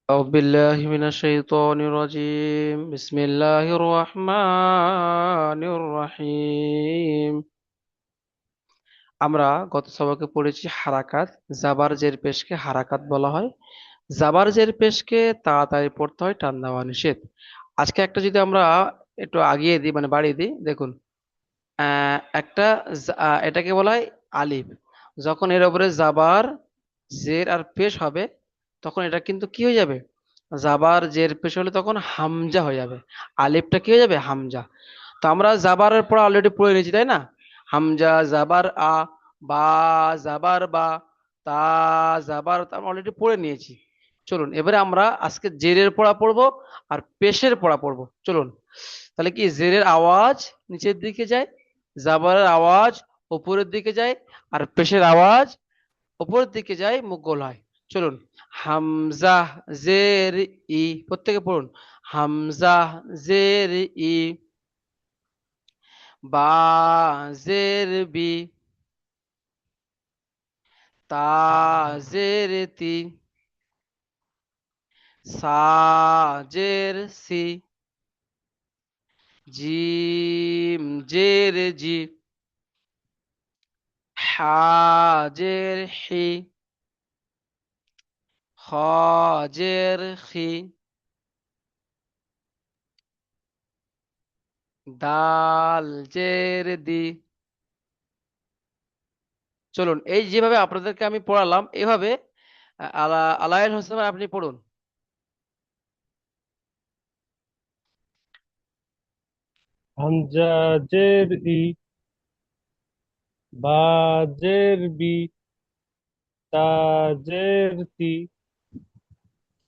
أعوذ بالله من الشيطان الرجيم بسم الله الرحمن الرحيم আমরা গত সবকে পড়েছি হারাকাত। জাবার জের পেশকে হারাকাত বলা হয়। জাবার জের পেশকে তাড়াতাড়ি পড়তে হয়, টান দেওয়া নিষেধ। আজকে একটা যদি আমরা একটু আগিয়ে দিই, মানে বাড়িয়ে দিই, দেখুন। একটা এটাকে বলা হয় আলিফ। যখন এর উপরে জাবার জের আর পেশ হবে, তখন এটা কিন্তু কি হয়ে যাবে? জাবার জের পেশ হলে তখন হামজা হয়ে যাবে। আলিফটা কি হয়ে যাবে? হামজা। তো আমরা জাবারের পর অলরেডি পড়ে নিয়েছি, তাই না? হামজা জাবার আ, বা জাবার বা, তা জাবার তা আমরা অলরেডি পড়ে নিয়েছি। চলুন এবারে আমরা আজকে জেরের পড়া পড়বো আর পেশের পড়া পড়বো। চলুন। তাহলে কি, জেরের আওয়াজ নিচের দিকে যায়, জাবারের আওয়াজ উপরের দিকে যায়, আর পেশের আওয়াজ উপরের দিকে যায়, মুখ গোল হয়। চলুন। হামজা জের ই, প্রত্যেকে পড়ুন। হামজা জের ই, বা জের বি, তা জের তি, সা জের সি, জিম জের জি, হা জের হি, খ জের খি, দাল জের দি। চলুন, এই যেভাবে আপনাদেরকে আমি পড়ালাম, এভাবে আলায়েল হোসেন ভাই আপনি পড়ুন। হামজা জের ই, বা জের বি, তা জের তি,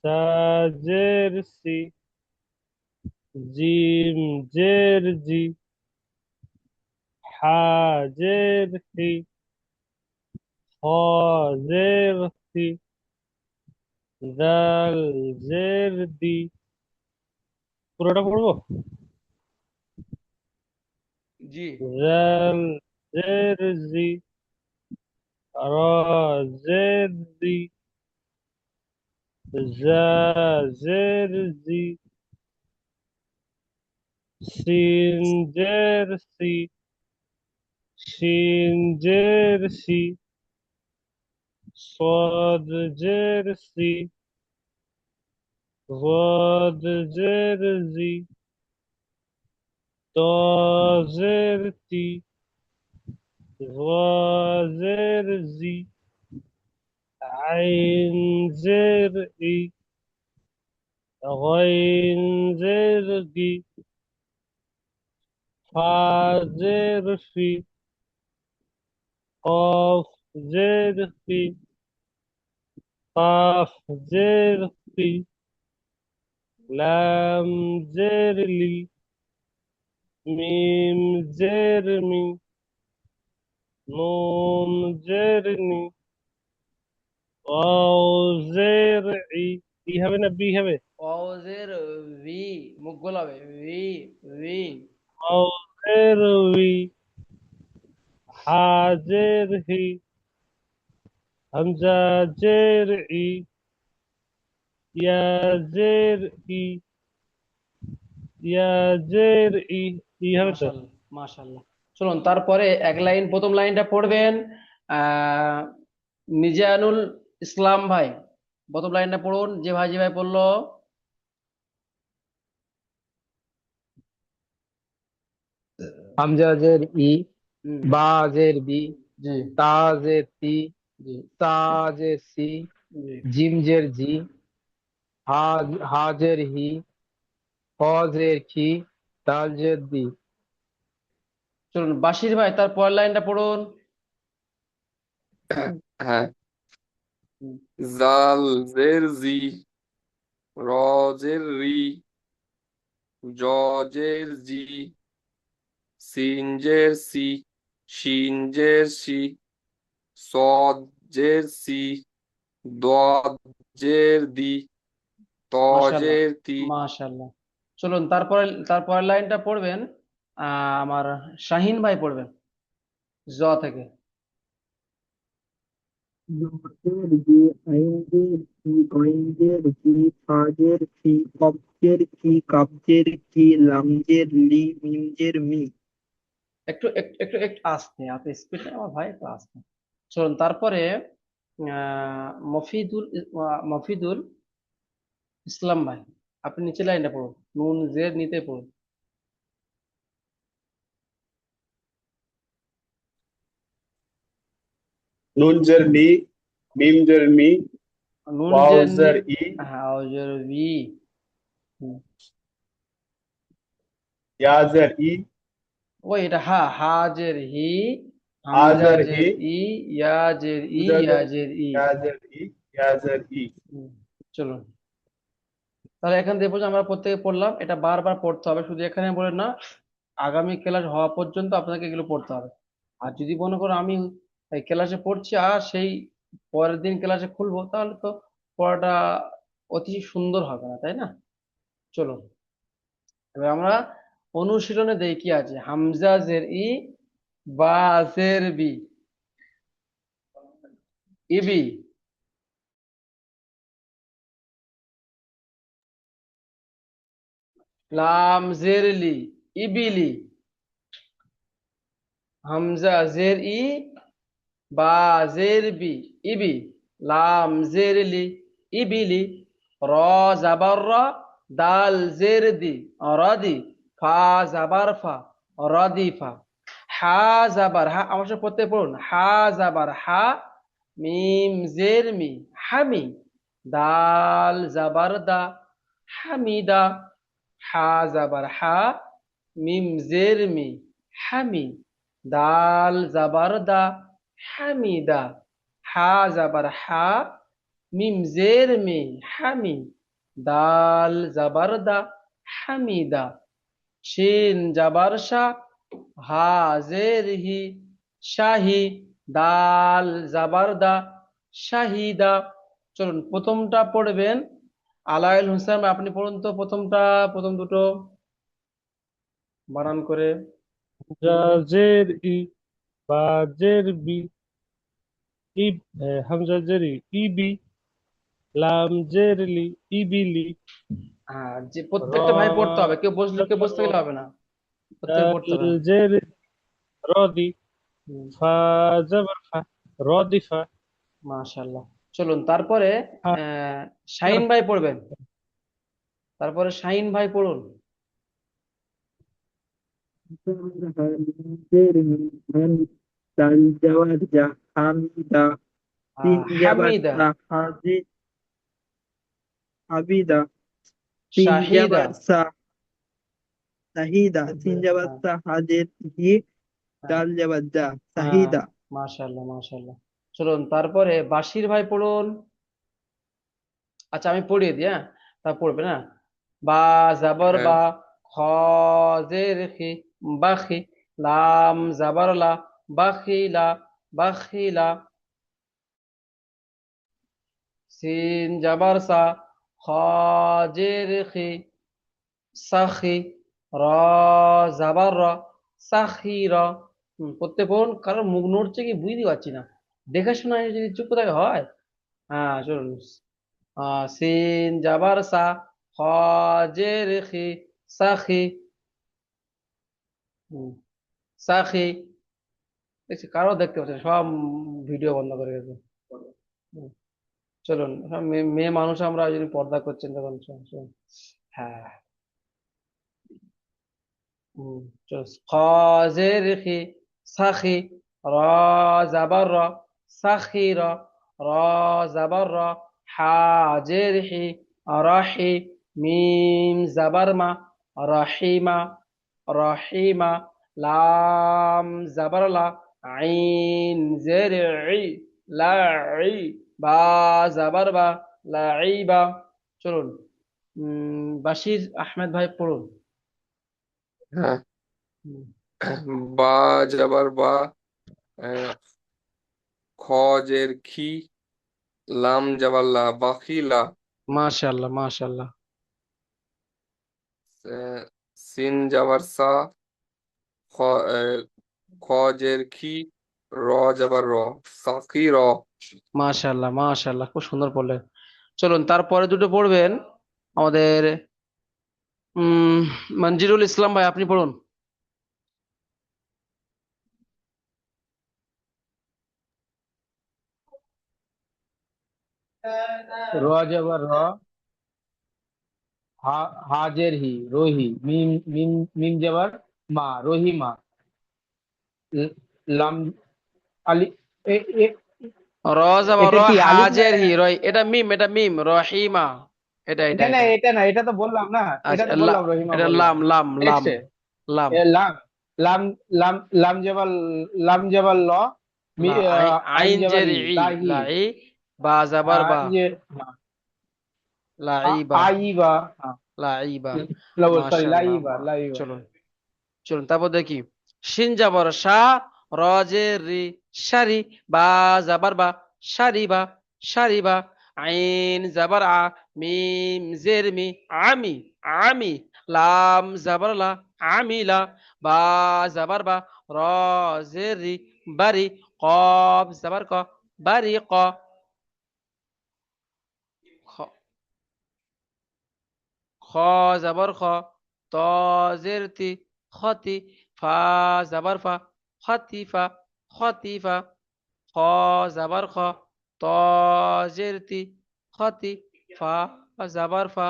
সা জের সি, জিম জের জি, হা জের হি, খ জের সি, দাল জের দি। পুরোটা পড়বো? জি। জাল জের জি, র জের রি, জা জের জি, সিন জের সি, শিন জের সি, صاد জের সি, ضاد জের জি, ত জের তি, ظا জের জি, আইন জের ই, غين জের গি, ফা জের ফি, قاف জের ফি, قاف জের ফি, লাম জের লি, মিম জের মি, নুন জের নি, ওয়াও জের ই। ই হবে না বি হবে? ওজের ভি, মুখ গোল হবে। V, V. ওয়াও জের উই, হা জের হি, হামজা জের ই, ইয়া জের ই, ইয়া জের ই। ই হবে তো? মাশাল্লাহ, মাশাল্লাহ। চলুন তারপরে এক লাইন, প্রথম লাইনটা পড়বেন আহ মিজানুল ইসলাম ভাই। প্রথম লাইনটা পড়ুন, যে ভাই যে ভাই পড়লো। হামজা জের ই, হুম। বা জের বি, জি। তা জের তি, জি। সা জের সি, জি। জিম জের জি, হা হা জের হি, খ জের খি, দাল জের দি। চলুন বাশির ভাই, তার পরের লাইনটা পড়ুন। হ্যাঁ। হুম। জাল জের জি, র জের রি, জ জের জি, সিন জের সি, শিন জের শি, সদ জের সি, দদ জের দি, ত মাশাল্লাহ, জের তি। মাশাল্লাহ। চলুন তারপরে, তারপরের লাইনটা পড়বেন আমার শাহিন ভাই পড়বেন, জ থেকে। জের জি, আইন জের জি, কইন জের জি, ছ খাজের ফি, কবজের কি, কাবজের কি, লামজের লি, মিমজের মি। একটু আস্তে, আপনি স্পিড আমার ভাই, একটু আস্তে। চলুন তারপরে মফিদুল ইসলাম ভাই, আপনি নিচে লাইনটা পড়ুন, নুন জের নিতে পড়ুন। নুন জের নি, মিম জের মি, নুন ওয়াও জের নি, জের ই, হ্যাঁ ওজের বি। হুম। ইয়া জের ই, ওই এটা হাজের হি, হা হামজা জের হি, জের ই, ইয়া জের ই, হামজা ইয়া জের জের ই। ইয়া জের ই, ইয়া জের ই। হুম, চলুন তাহলে এখান থেকে পর্যন্ত আমরা প্রত্যেকে পড়লাম, এটা বারবার পড়তে হবে, শুধু এখানে বলে না, আগামী ক্লাস হওয়া পর্যন্ত আপনাকে এগুলো পড়তে হবে। আর যদি মনে করো আমি এই ক্লাসে পড়ছি আর সেই পরের দিন ক্লাসে খুলবো, তাহলে তো পড়াটা অতি সুন্দর হবে না, তাই না? চলো এবার আমরা অনুশীলনে দেই কি আছে। হামজা জের ই, বা জের বি, ইবি। লাম জের লি, ইবিলি। হামজা জের ই, বা জের বি, ইবি। লাম জের লি, ইবিলি। র জাবার র, দাল জের দি, রদি। ফা জাবার ফা, রদিফা। হা জাবার হা, আমার সাথে পড়তে পড়ুন, হা জাবার হা, মিম জের মি, হামি। দাল জাবার দা, হামিদা। হা জাবার হা, মিম জের মি, হামি। দাল জাবার দা, হামিদা। হা জাবার হা, মিম জের মি, হামি। দাল জাবার দা, হামিদা। শিন জাবার শা, হা জের হি, শাহি। দাল জাবার দা, শাহিদা। চলুন প্রথমটা পড়বেন, আলাইল হোসেন আপনি পড়ুন তো প্রথমটা, প্রথম দুটো বানান করে। জের ই, বা জের বি, ই, হামজা জের ই, ইবি, লাম জের লি, ইবিলি। হ্যাঁ, যে র প্রত্যেকটা ভাই পড়তে হবে, কেউ বসলে কেউ জাবার বসে র, থাকলে হবে না, প্রত্যেকে দাল পড়তে হবে। জের রদি, হুম, ফা জাবার ফা, রদিফা। মাশাআল্লাহ। চলুন তারপরে হা শাহিন ভাই পড়বেন, তারপরে শাহিন ভাই পড়ুন। জের মি, হাম, দাল জাবার জা, হামিদা। সিন জাবার হামিদা, সা, হাজি, হাবিদা। সিন শাহিদা। জাবার সা, শাহিদা। সিন জাবার হ্যাঁ, সা, হাজের হি, হ্যাঁ, দাল জাবার দা, হ্যাঁ, শাহিদা। মাশাআল্লাহ মাশাআল্লাহ। চলুন তারপরে বাশির ভাই পড়ুন। আচ্ছা আমি পড়িয়ে দিই, হ্যাঁ, তা পড়বে না। বা জাবর হ্যাঁ, বা, খ জের খি, বাখি। লাম জাবর লা, বাখিলা, বাখিলা। সিন জাবার সা, খ জের খি, সাখি। র জাবার র, সাখির। পড়তে পড়ুন, কারণ মুখ নড়ছে কি বুঝতে পারছি না, দেখে শোনা যদি চুপ থাকে হয়। হ্যাঁ চলুন। সিন জাবার সা, খ জের খি, সাখি। হুম, সাখি। দেখছি কারো দেখতে পাচ্ছে না, সব ভিডিও বন্ধ করে গেছে। হুম, চলুন সব মেয়ে মানুষ আমরা, যদি পর্দা করছেন তখন চলুন, চলুন। হ্যাঁ। হুম, চলুন। খ জের খি, সাখি। র জাবার র, সাখির। র জাবার র, হা জের হি, রাহি। মিম জাবার মা, রাহিমা, রাহিমা। লাম জাবার লা, আইন জের ই, লাই। বা জাবার বা, লাইবা। চলুন বাশির আহমেদ ভাই পড়ুন। হ্যাঁ। হুম, বা যাবার বা, আহ, খ জের খি, লাম যাবার লা, বাখিলা। মাশাআল্লাহ মাশাআল্লাহ। আহ, সিন যাবার সা, খ আহ, খ জের খি, র যাবার র, সাকির। মাশাআল্লাহ মাশাআল্লাহ, খুব সুন্দর পড়লেন। চলুন তারপরে দুটো পড়বেন, আমাদের উম মঞ্জিরুল ইসলাম ভাই, আপনি পড়ুন। র জবর র, হা হাজের হি, রোহি, মিম মিম মিম জবর মা, রহিমা, লাম আলি, এ এ র যাবার এটা র, কি আলিফ না? হাজের হি, রয়, এটা মিম, এটা মিম, রহিমা। এটা এটা এটা না, এটা এটা না, এটা তো বললাম না, এটা আচ্ছা, তো বললাম, রহিমা এটা বললাম। লাম লাম লাম নেক্সট লাম। লাম, লাম লাম লাম জবর, লাম জবর ল, লা আইন আইন জবর জের ই, ই, লাহি, লাই, বা যাবার বা, যে লাইবা, আইবা, লাইবা। সরি, মাশাআল্লাহ, লাইবা লাইবা। চলুন চলুন, তারপর দেখি। শিন যাবর সা, র জের রি, সারি, বা যাবার বা, সারিবা, সারিবা। আইন যাবার আ, মিম জের মি, আমি, আমি। লাম যাবার লা, আমিলা, বা যাবার বা, র জের রি, বারি। কফ যাবার ক, বারি ক। খ খ যাবার খ, ত জের তি, খতি। ফা যাবার ফা, খতিফা, খতিফা। খ যাবার খ, ত জের তি, খতি। ফা যাবার ফা।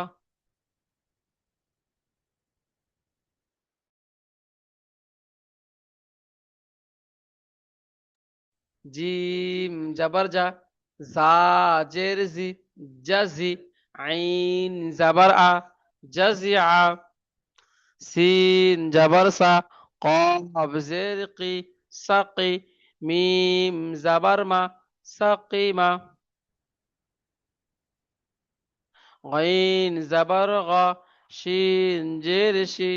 জিম যাবার যা, জা জের জি, জাজি। আইন যাবার আ, জাজিআ। সিন যাবার সা, কফ জের কি, সাকি। মিম যাবার মা, সাকিমা। গইন যাবার গ, শিন জের শি,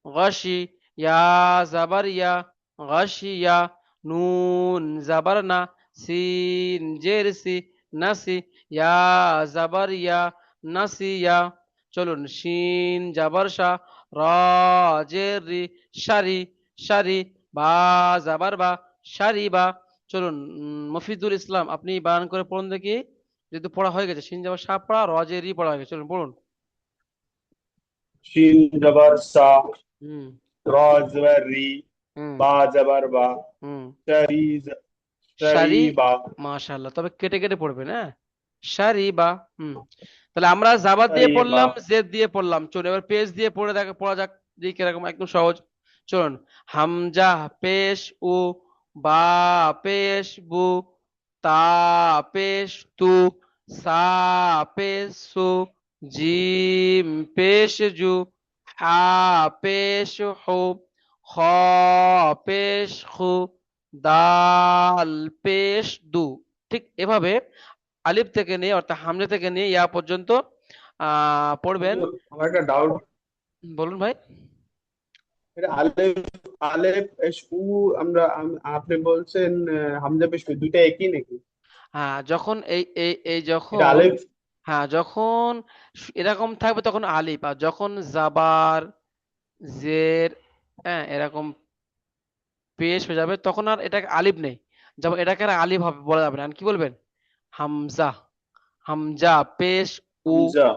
গশি। ইয়া যাবার ইয়া, গশিয়া। নুন যাবার না, সিন জের সি, নাসি। ইয়া যাবার ইয়া, নাসিয়া। চলুন, শিন যাবার শা, র জের রি, সারি, সারি। বা যাবার বা, সারি বা। চলুন, মফিদুল ইসলাম, আপনি বানান করে পড়ুন দেখি। যেহেতু পড়া হয়ে গেছে, শিন যাবার সা পড়া, র জের রি পড়া হয়ে গেছে, চলুন পড়ুন। শিন জবর সা, হুম র জবর রি, হুম বা জবর বা, হুম। শরি সারি, শরিবা। মাশাআল্লাহ, তবে কেটে কেটে পড়বেন, হ্যাঁ। সারি বা। হুম। তাহলে আমরা জাবাদ দিয়ে শরিবা। পড়লাম, জেদ দিয়ে পড়লাম, চলুন এবার পেশ দিয়ে পড়ে দেখা পড়া যাক, দেখি কিরকম, একদম সহজ। চলুন। হামজা পেশ উ, বা পেশ বু, তা পেশ তু, সা পেশ সু, জিম পেশ জু, হা পেশ হু, খ পেশ খু, দাল পেশ দু। ঠিক এভাবে আলিফ থেকে নিয়ে, অর্থাৎ হামজা থেকে নিয়ে ইয়া পর্যন্ত পড়বেন। হুজুর, আমার একটা ডাউট। বলুন ভাই। এটা আলেফ, আলেফ এস উ, আপনি বলছেন হামজা পেশ দুইটা একই নাকি? হ্যাঁ, যখন এই এটা যখন, আলেফ। হ্যাঁ যখন এরকম থাকবে তখন আলিফ, আর যখন জাবার জের, হ্যাঁ এরকম পেশ হয়ে যাবে তখন আর এটাকে আলিফ নেই। যেমন এটাকে আর আলিফ হবে বলা যাবে না, আর কি বলবেন? হামজা, হামজা পেশ উ, হামজা।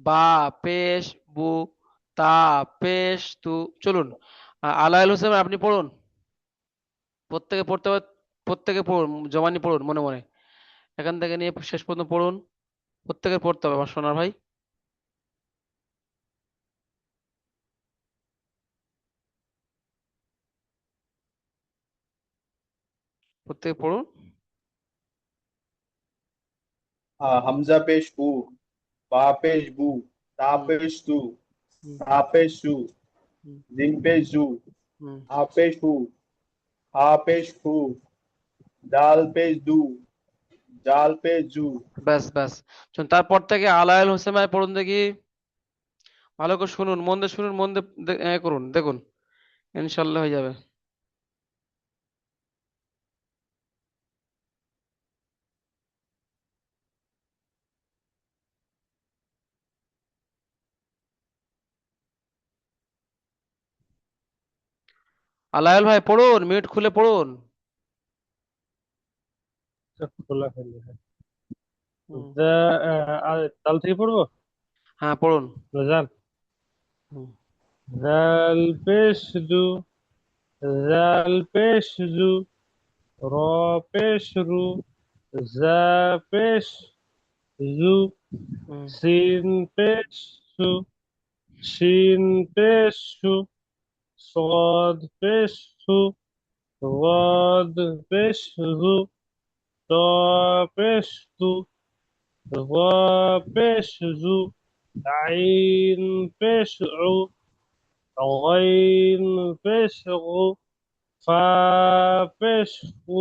বা পেশ বু, তা পেশ তু। চলুন, আলাইল হোসেন আপনি পড়ুন। প্রত্যেকে পড়তে প্রত্যেকে পড়ুন, জমানি পড়ুন মনে মনে, এখান থেকে নিয়ে শেষ পর্যন্ত পড়ুন। প্রত্যেকের পড়তে হবে আমার সোনার ভাই। প্রত্যেকে পড়ুন। হামজা পেশ উ, বা পেশ বু, তা হুম পেশ তু, হুম সা পেশ সু, হুম জিম পেশ জু, হুম। হা পেশ হু, হা পেশ হু, দাল পেশ দু, জাল পেশ জু। ব্যাস ব্যাস। চলুন, তারপর থেকে আলাইল হোসেন ভাই পড়ুন দেখি। ভালো করে শুনুন, মন দিয়ে শুনুন, মন দিয়ে করুন, দেখুন ইনশাল্লাহ হয়ে যাবে। আলাইল ভাই পড়ুন, মিউট খুলে পড়ুন। সব খোলা ফেলে, হ্যাঁ। হুম, দাল থেকে পড়বো। হ্যাঁ পড়ুন। জাল। হুম, জাল পেশ জু, জাল পেশ জু, র পেশ রু, জা পেশ জু, হুম, সিন পেশ সু, শিন পেশ সু, صاد পেশ সু, غاد পেশ রু, ত পেশ তু, ظا পেশ জু, আইন পেশ উ, غين পেশ গু, ফা পেশ ফু,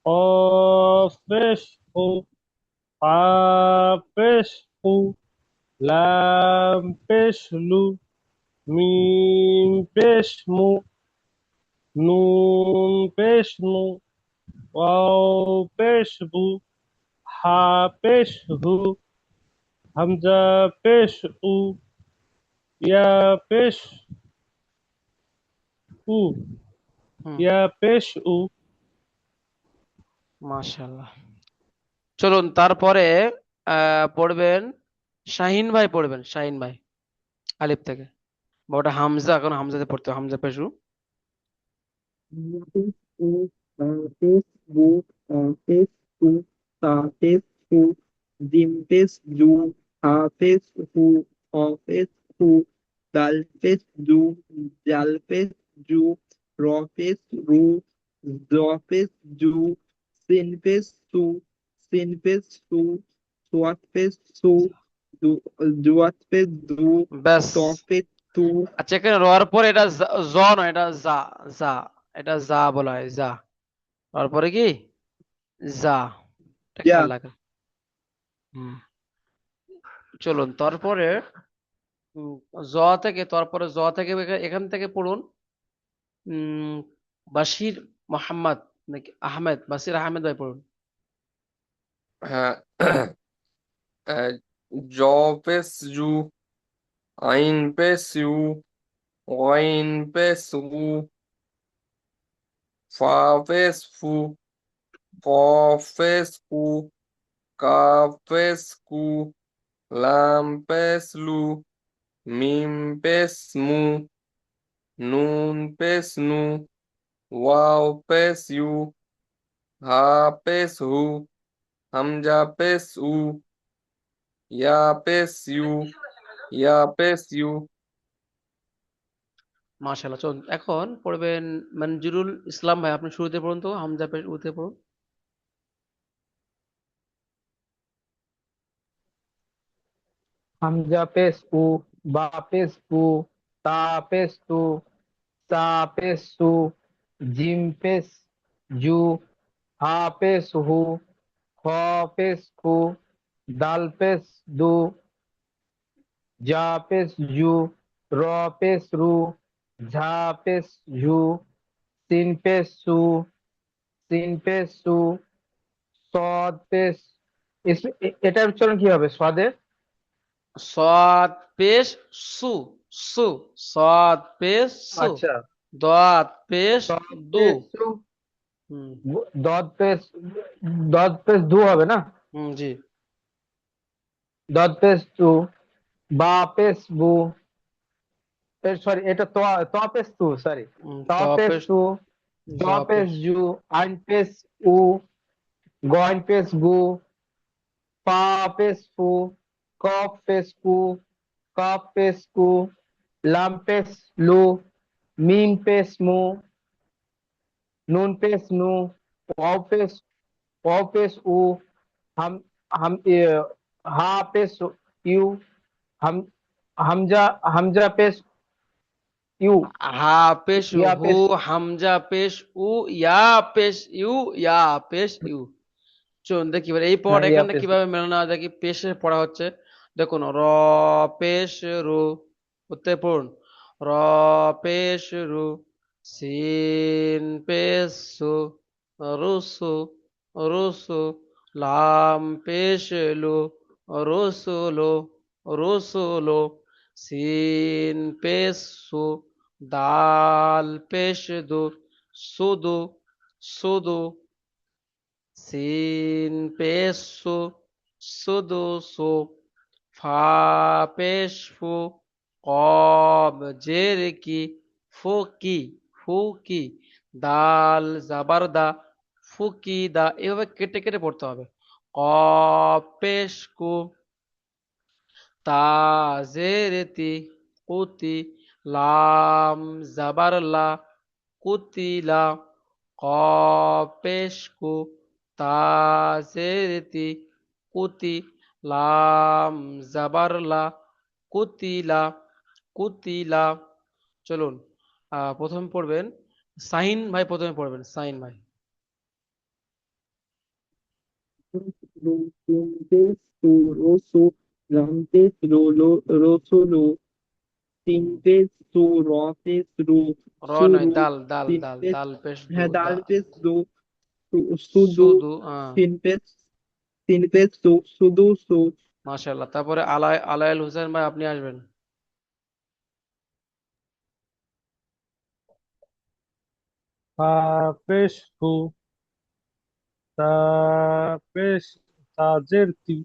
قاف পেশ ফু, قاف পেশ ফু, লাম পেশ লু, মিম পেশ মু, নুন পেশ নু, ওয়াও পেশ বু, হা পেশ হু, হামজা পেশ উ, ইয়া পেশ উ, হুম, ইয়া পেশ উ। মাশাআল্লাহ। চলুন তারপরে পড়বেন শাহিন ভাই, পড়বেন শাহিন ভাই আলিফ থেকে। বা ওটা হামজা, এখন হামজাতে পড়তে হবে, Hamza পেশু। Notice is Tis boot Tis to Tis to Dimpes do Hafes who Office who Dalfes do Jalfes do Rofes ru Zofes do Sinfes su Sinfes su Swatfes su Duatfes do ব্যাস। Tofes tu আচ্ছা, এখানে রর পরে এটা জ নয়, এটা যা। যা, এটা যা বলা হয়, যা। রর পরে কি যা, এটা খেয়াল Yeah. রাখেন। হুম, চলুন তারপরে উম, জ থেকে, তারপরে জ থেকে এখান থেকে পড়ুন। উম বাশির মোহাম্মদ নাকি আহমেদ, বাশির আহমেদ ভাই পড়ুন। হ্যাঁ। আহ, জ পেশ জু, আইন পেশ ইউ, ওয়াইন পেশ উ, ফা পেশ ফু, ক পেশ কু, কাফ পেশ কু, লাম পেশ লু, মিম পেশ মু, নুন পেশ নু, ওয়াও পেশ ইউ, হা পেশ হু, হামজা পেশ উ, ইয়া পেশ ইউ, ইয়া পেশ ইউ। মাশাআল্লাহ। চলুন এখন পড়বেন মঞ্জুরুল ইসলাম ভাই, আপনি শুরুতে পড়ুন তো, হামজা পেশ উতে পড়ুন। হামজা পেশ উ, বা পেশ উ, তা পেশ তু, সা পেশ সু, জিম পেশ জু, হা পেশ হু, খ পেশ খু, দাল পেশ দু, জা পেশ জু, র পেশ রু, ঝা পেশ ঝু, সিন পেশ সু, সিন পেশ সু, সদ পেশ। এটার উচ্চারণ কি হবে সদের? সদ পেশ সু, সু, সদ পেশ সু, আচ্ছা, দত পেশ সদ দু। পেশ সু, হুম, দদ পেশ, দদ পেশ দু হবে না? হুম, জি। দদ পেশ টু, বা পেশ বু, সরি এটা ত, ত পেশ টু, সরি, ত ত পেশ পেশ টু, জ জ পেশ পেশ জু, আইন পেশ উ, গইন পেশ গু, পা পেশ ফু, কফ পেশ কু, কফ পেশ কু, লাম পেশ লু, মিম পেশ মু, নুন পেশ নু, ওয়াও পেশ, ওয়াও পেশ উ, হাম হাম হা পেশ ইউ, হাম হামজা, হামজা পেশ ইউ, হা পেশ ইয়া হু, পেশ। হামজা পেশ উ, ইয়া পেশ ইউ, ইয়া পেশ ইউ। চলুন দেখি এবার এই পড়াটা হ্যাঁ, ইয়া এখানে পেশ। কিভাবে মেলানো হয় দেখি। পেশে পড়া হচ্ছে, দেখুন র পেশ রু, উত্তর পড়ুন। র পেশ রু, সিন পেশ সু, রুসু, রুসু, লাম পেশ লু, রুসুলু, রুসুলু, সিন পেশ সু, দাল পেশ দু, সুদু, সুদু, সিন পেশ সু, সুদুসু, ফা পেশ ফু, কব জের কি, ফুকি, ফুকি, দাল জাবার দা, ফুকি দা, এভাবে কেটে কেটে পড়তে হবে। কব পেশ কু, তা জেরেতি, কুতি, লাম জাবার লা, কুতিলা, কফ পেশ কু, তা জেরেতি, কুতি, লাম জাবার লা, কুতিলা, কুতিলা। চলুন প্রথম পড়বেন সাইন ভাই, প্রথমে পড়বেন সাইন ভাই। ru, rum, pes, su, ro, su, ram, pes, ro, so, ro, sin, pes, su, ro, pes, ru, র su, নয়, ru, দাল দাল sin, দাল pes, দাল পেশ দু হ্যাঁ, দা, dal, pes, do, su, do, সুদু, sin, pes, su, do, su, মাশাআল্লাহ। তারপরে আলাইল হোসেন ভাই, আপনি আসবেন। ফা পেশ ফু, তা পেশ, তাজের তি,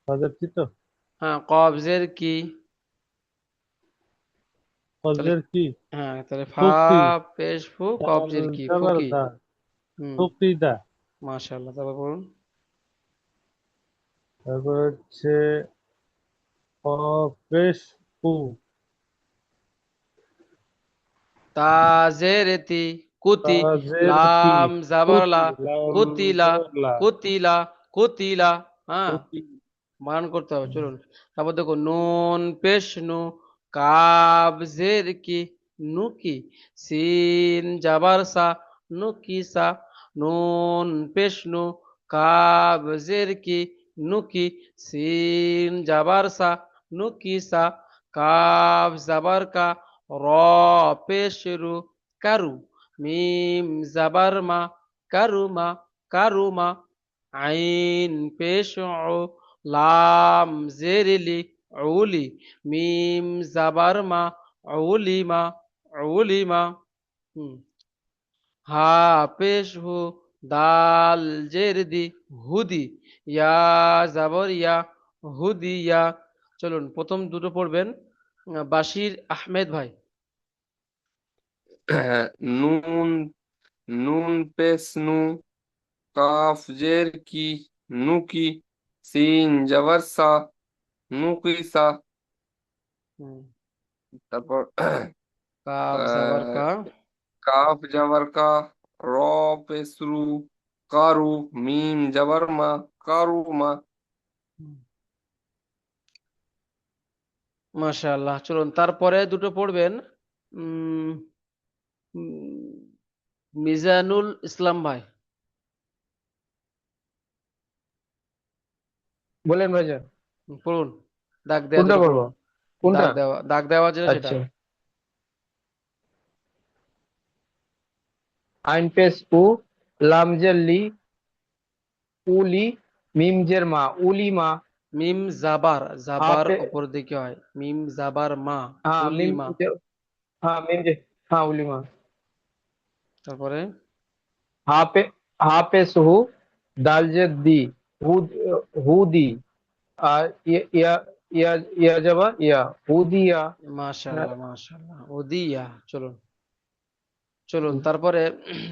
তাজের তি তো, হ্যাঁ, কবজের কি, তাহলে ফজের কি, হ্যাঁ, তাহলে ফা ফুকি, পেশ ফু, দাল কবজের কি, জাবার ফুকি। দা, হুম, ফুকি দা। মাশাআল্লাহ। তারপর বলুন। তারপর হচ্ছে ফ পেশ ফু, তাজেরেতি, কুতি, তাজের কি, লাম কুতি, জাবারলা, লাম কুতিলা, জাবারলা, কুতিলা, কুতিলা। হ্যাঁ, কুতি, বানান করতে হবে। চলুন তারপর দেখো, নুন পেশ নু, কাব জের কি, নুকি, সিন জাবার সা, নুকি সা, নুন পেশ নু, কাব জের কি, নুকি, সিন জাবার সা, নুকি সা, কাব জাবার কা, র পেশ রু, কারু, মিম জাবার মা, কারুমা, কারুমা, আইন পেশ উ, লাম জেরেলি, উলি, মিম জাবার মা, উলিমা, উলিমা। হুম, হা পেশ হু, দাল জের দি, হুদি, ইয়া জাবর ইয়া, হুদিয়া। চলুন প্রথম দুটো পড়বেন বাশির আহমেদ ভাই। নুন, নুন পেশ নু, কাফ জের কি, নুকি, সিন জবর সা, নুকিসা। হুম, তারপর কাব জাবার আহ, কা, কাফ জবর কা, র পেশ রু, কারু, মিম জবর মা, কারুমা। মাশাআল্লাহ। চলুন তারপরে দুটো পড়বেন উম উম, মিজানুল ইসলাম ভাই। বলেন ভাইজান। পড়ুন, দাগ দেওয়া কোনটা দুটো করবো? পড়ুন। কোনটা? দাগ দেওয়া যেটা সেটা। আচ্ছা, আইন পেশ উ, লামজের লি, উলি, মিমজের মা, উলিমা। মিম জাবার, জাবার হাফে, উপর দিকে হয়, মিম জাবার মা, হ্যাঁ মিম, উলিমা। হ্যাঁ মিম যে, হ্যাঁ উলিমা। তারপরে হাফে, হাফেজ হু, দালজের দি, হুদ, হুদি, আর ইয়া ইয়া ইয়া ইয়া যাবা ইয়া, হুদিয়া। মাশাআল্লাহ, মাশাআল্লাহ, ওদিয়া। চলুন চলুন তারপরে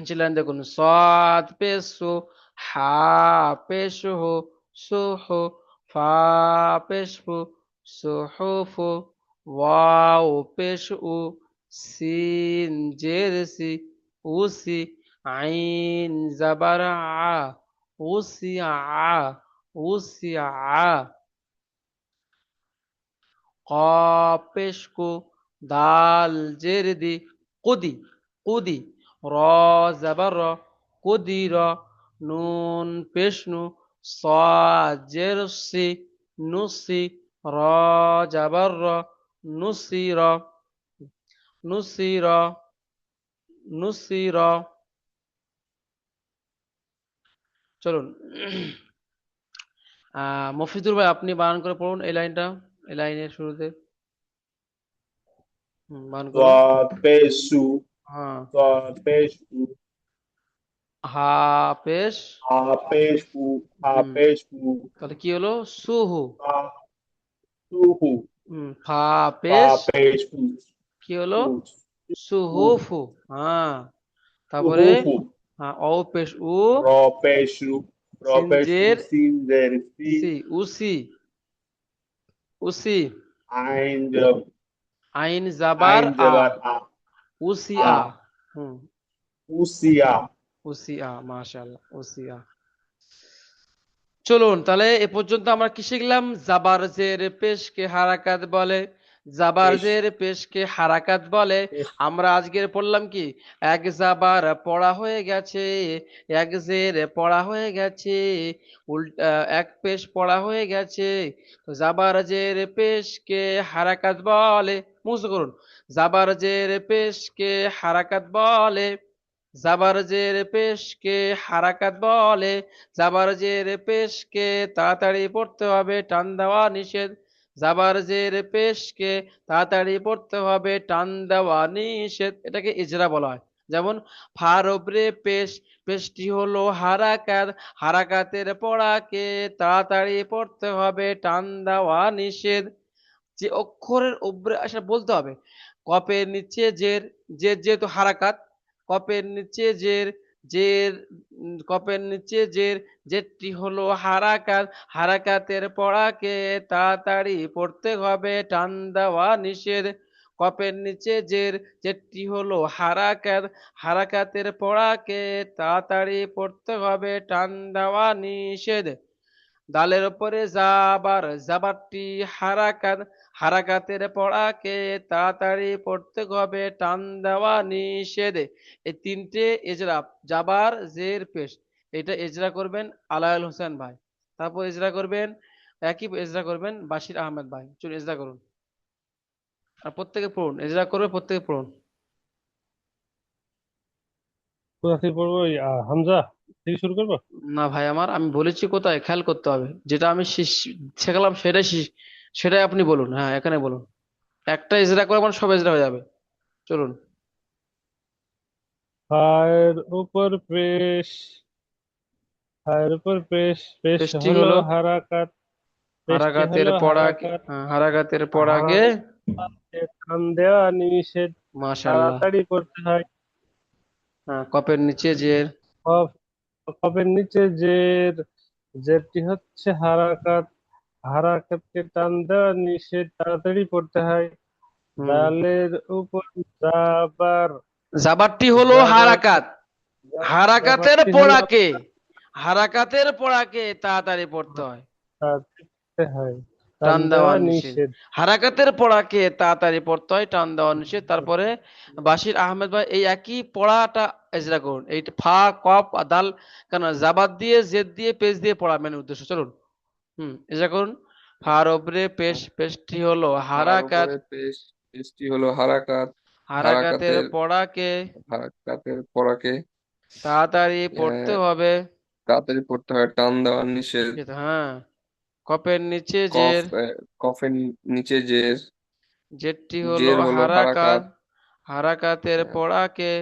চিলেন, দেখুন, সাদ পেশো, হা পেশো, সোহো, ফা পেশো, সোহফো, ওয়াও পেশো, সিন জেরসি, উসি, আইন জাবার আ, উসি আ, উসি আ, কফ পেশকু, দাল জের দি, কুদি, কুদি, র জাবার র, কুদির, নুন পেশনু, সাদ জের সি, নুসি, র জাবার র, নুসির, নুসির, নুসির। চলুন মফিদুর ভাই, আপনি বানান করে পড়ুন এই লাইনটা, এই লাইনের শুরুতে। বানান করুন। পেশু, হ্যাঁ, পেশু, হা পেশ হা পেশ হু, হা হুম পেশ হু, তাহলে কি হলো সুহু। হা সু হু, ফা পা পেশ পেশ হু, কি হলো হু, হু, সুহুফু। হ্যাঁ, সু তারপরে হু ফু, হ্যাঁ ও পেশ উ, র পেশ রু, র পেশ রু, সিনজের সিন জের সি, সি, উসি, উসি। আইন জব, আইন জাবার আইন আ, জেবার আ, উসি আ, আ। হুম উসিয়া, উসি আ, মাশাআল্লাহ, উসি আ। চলুন তাহলে এ পর্যন্ত আমরা কি শিখলাম? জাবার জের পেশকে হারাকাত বলে, জাবার পেশ, জের পেশকে হারাকাত বলে। পেশ, আমরা আজকের পড়লাম কি, এক জাবার পড়া হয়ে গেছে, এক জের পড়া হয়ে গেছে, উল্টা এক পেশ পড়া হয়ে গেছে। তো জাবার জের পেশকে হারাকাত বলে, মুখস্থ করুন। জাবার জের পেশকে হারাকাত বলে, জাবার জের পেশকে হারাকাত বলে, জাবার জের পেশকে তাড়াতাড়ি পড়তে হবে, টান দেওয়া নিষেধ। জাবার জের পেশকে তাড়াতাড়ি পড়তে হবে, টান দেওয়া নিষেধ। এটাকে ইজরা বলা হয়। যেমন ফারবরে পেশ, পেশটি হলো হারাকাত, হারাকাতের পড়াকে তাড়াতাড়ি পড়তে হবে, টান দেওয়া নিষেধ। যে অক্ষরের উপরে আসা বলতে হবে। কপের নিচে জের, জের যেহেতু হারাকাত, কপের নিচে জের, জের কপের নিচে জের, জেরটি হলো হারাকাত, হারাকাতের পড়াকে তাড়াতাড়ি পড়তে হবে, টান দেওয়া নিষেধ। কপের নিচে জের, জেরটি হলো হারাকাত, হারাকাতের পড়াকে তাড়াতাড়ি পড়তে হবে, টান দেওয়া নিষেধ। দালের উপরে জাবার, জাবারটি হারাকাত, হারাকাতের পড়াকে তাড়াতাড়ি পড়তে হবে, টান দেওয়া নিষেধ। এই তিনটে এজরা, জাবার জের পেশ, এটা এজরা করবেন আলাউল হোসেন ভাই। তারপর এজরা করবেন, একই এজরা করবেন বাশির আহমেদ ভাই। চলুন এজরা করুন, আর প্রত্যেকে পড়ুন, এজরা করবে প্রত্যেকে পড়ুন। কোথা থেকে পড়বো? হামজা থেকে শুরু করবো। না ভাই আমার, আমি বলেছি কোথায় খেয়াল করতে হবে, যেটা আমি শেখালাম সেটাই সেটাই আপনি বলুন। হ্যাঁ এখানে বলুন, একটা ইজরা করে মানে সব ইজরা হয়ে যাবে। চলুন। হায়ের উপর পেশ, হায়ের উপর পেশ, পেশ পেশটি হলো হলো হারাকাত, পেশটি হারাকাতের হলো পড়া, হারাকাত, হারাকাতের পড়াকে হারাকাতে টান দেওয়া নিষেধ, মাশাআল্লাহ। তাড়াতাড়ি পড়তে হয়। হ্যাঁ, কপের নিচে জের, কফ, কফের নিচে জের, জেরটি হচ্ছে হারাকাত, হারাকাতকে টান দেওয়া নিষেধ, তাড়াতাড়ি পড়তে হয়। হুম দালের উপর জাবার, জাবারটি হলো জাবার, হারাকাত, হারাকাতের জাবারটি হলো পড়াকে, হারাকাতের পড়াকে তাড়াতাড়ি পড়তে হয়, পড়তে হয়, টান টান দেওয়া দেওয়া নিষেধ। নিষেধ। হারাকাতের পড়াকে তাড়াতাড়ি পড়তে হয়, টান দেওয়া নিষেধ। তারপরে বাশির আহমেদ ভাই এই একই পড়াটা এজরা করুন। এই ফা কফ আর দাল, কেন জাবাত দিয়ে জেদ দিয়ে পেজ দিয়ে পড়া মেন উদ্দেশ্য। চলুন এজরা করুন। ফার ওপরে পেশ, পেশটি হলো হার হারাকাত, উপরে পেশ, পেশটি হলো হারাকাত, হারাকাতের হারাকাতের পড়াকে হারাকাতের পড়াকে তাড়াতাড়ি পড়তে আহ, হবে। তাড়াতাড়ি পড়তে হয়, টান দেওয়া নিষেধ। হ্যাঁ, কপের নিচে কফ, জের, কফের নিচে জের, জেরটি হলো জের হলো হারাকাত, হারাকাত, হারাকাতের আহ, পড়াকে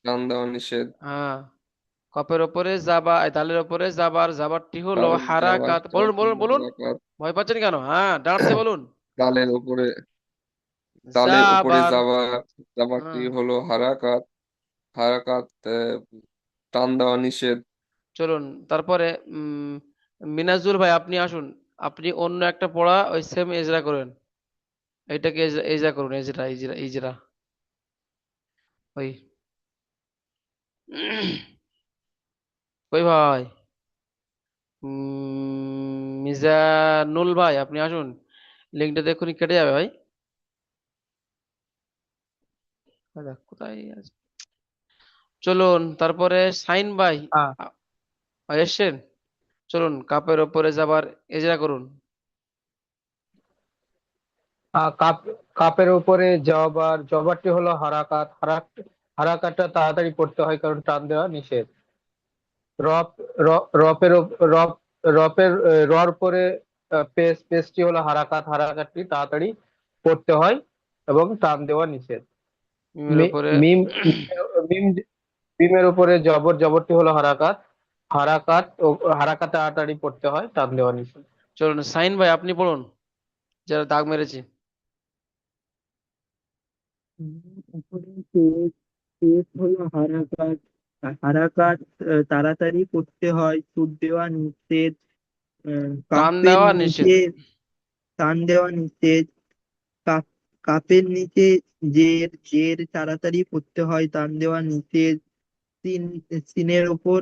টান দেওয়া নিষেধ। হ্যাঁ, কপের ওপরে জাবা, এই দালের ওপরে জাবার, জাবারটি হলো দালের জাবার, হারাকাত। বলুন জাবারটি বলুন হলো বলুন, হারাকাত। ভয় পাচ্ছেন কেন? হ্যাঁ ডান্সে বলুন। দালের উপরে, দালের উপরে জাবার, জাবার, জাবারটি হ্যাঁ হলো হারাকাত, হারাকাত টান দেওয়া নিষেধ। চলুন। তারপরে মিনাজুল ভাই আপনি আসুন, আপনি অন্য একটা পড়া ওই সেম এজরা করেন, এটাকে এজরা করুন, এজরা ইজরা ইজরা ওই ওই ভাই মিজানুল ভাই আপনি আসুন, লিঙ্কটা দেখুন কেটে যাবে ভাই। দেখ কোথায় আছে। চলুন তারপরে সাইন ভাই হ্যাঁ, এসছেন। চলুন কাপের ওপরে যাবার এজরা করুন। কাপ, কাপের উপরে জবার, জবারটি হলো হারাকাত, হারাকাতটা তাড়াতাড়ি পড়তে হয় কারণ টান দেওয়া নিষেধ। রপ, রপের রপ, রপের রর পরে পেস, পেসটি হলো হারাকাত, হারাকাতটি তাড়াতাড়ি পড়তে হয় এবং টান দেওয়া নিষেধ। মিমের ওপরে মিম, মিম, জিমের উপরে জবর, জবরটি হলো হারাকাত। হারাকাত ও হারাকাত তাড়াতাড়ি পড়তে হয়, টান দেওয়া নিষেধ। চলুন সাইন ভাই আপনি পড়ুন, যারা দাগ মেরেছি। উপরে পেশ, পেশ হলো হারাকাত। হারাকাত তাড়াতাড়ি করতে হয়, সুর দেওয়া নিষেধ। টান কাপের দেওয়া নিষেধ। নিচে টান দেওয়া নিষেধ। কাপ কাপের নিচে জের, জের তাড়াতাড়ি করতে হয়, টান দেওয়া নিষেধ। সিন, সিনের ওপর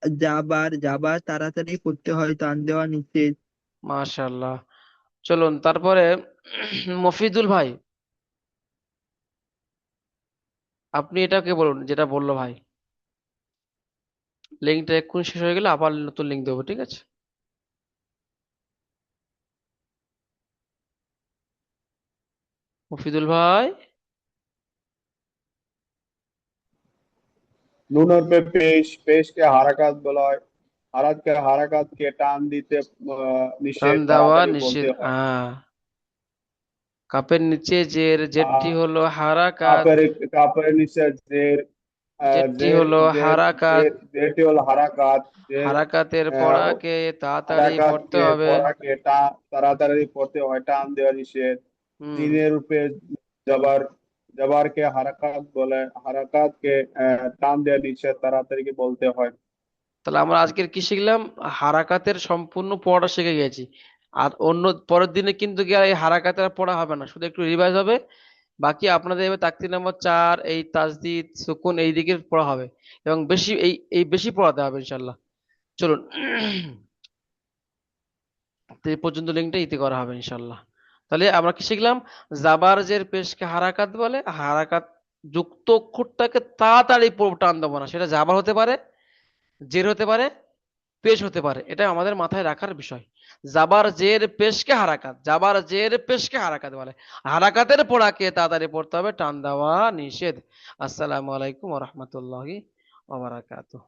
জাবার, জাবার তাড়াতাড়ি করতে হয়, টান দেওয়া নিষেধ। মাশাআল্লাহ। চলুন তারপরে মফিদুল ভাই, আপনি এটাকে বলুন যেটা বললো ভাই। লিঙ্কটা এক্ষুনি শেষ হয়ে গেলে আবার নতুন লিঙ্ক দেবো, ঠিক আছে? মফিদুল ভাই। নুনের পে পেশ, পেশকে হারাকাত বলা হয়। হারাকাতকে টান দিতে টান নিষেধ, দেওয়া তাড়াতাড়ি নিষেধ, বলতে হয়। কাপের নিচে জের, জেরটি আহ, হলো হারাকাত। কাপের কাপের নিচে জের, জেরটি জের হলো জের হারাকাত। জের জেরটি হলো হারাকাত। জের হারাকাতের আহ, পড়াকে তাড়াতাড়ি পড়তে হারাকাতকে হবে। পড়াকে তাড়াতাড়ি পড়তে হয়, টান দেওয়া নিষেধ। হুম। সিনের রূপে জবর, জবরকে হারাকাত বলে। হারাকাতকে টান দেওয়া নিষেধ, তাড়াতাড়ি বলতে হয়। তাহলে আমরা আজকের কি শিখলাম? হারাকাতের সম্পূর্ণ পড়া শিখে গেছি। আর অন্য পরের দিনে কিন্তু কি আর এই হারাকাতের আর পড়া হবে না, শুধু একটু রিভাইজ হবে। বাকি আপনাদের এবার তাকতির নাম্বার 4, এই তাসদিদ সুকুন এই দিকে পড়া হবে, এবং বেশি এই এই বেশি পড়াতে হবে ইনশাল্লাহ। চলুন তো এই পর্যন্ত লিঙ্কটা ইতি করা হবে ইনশাল্লাহ। তাহলে আমরা কি শিখলাম? জাবার জের পেশকে হারাকাত বলে। হারাকাত যুক্ত অক্ষরটাকে তাড়াতাড়ি টান দেবো না, সেটা জাবার হতে পারে, জের হতে পারে, পেশ হতে পারে। এটা আমাদের মাথায় রাখার বিষয়। জাবার জের পেশকে হারাকাত, জাবার জের পেশকে হারাকাত বলে। হারাকাতের পড়াকে তাড়াতাড়ি পড়তে হবে, টান দেওয়া নিষেধ। আসসালামু আলাইকুম ওয়া রাহমাতুল্লাহি ওয়া বারাকাতুহু।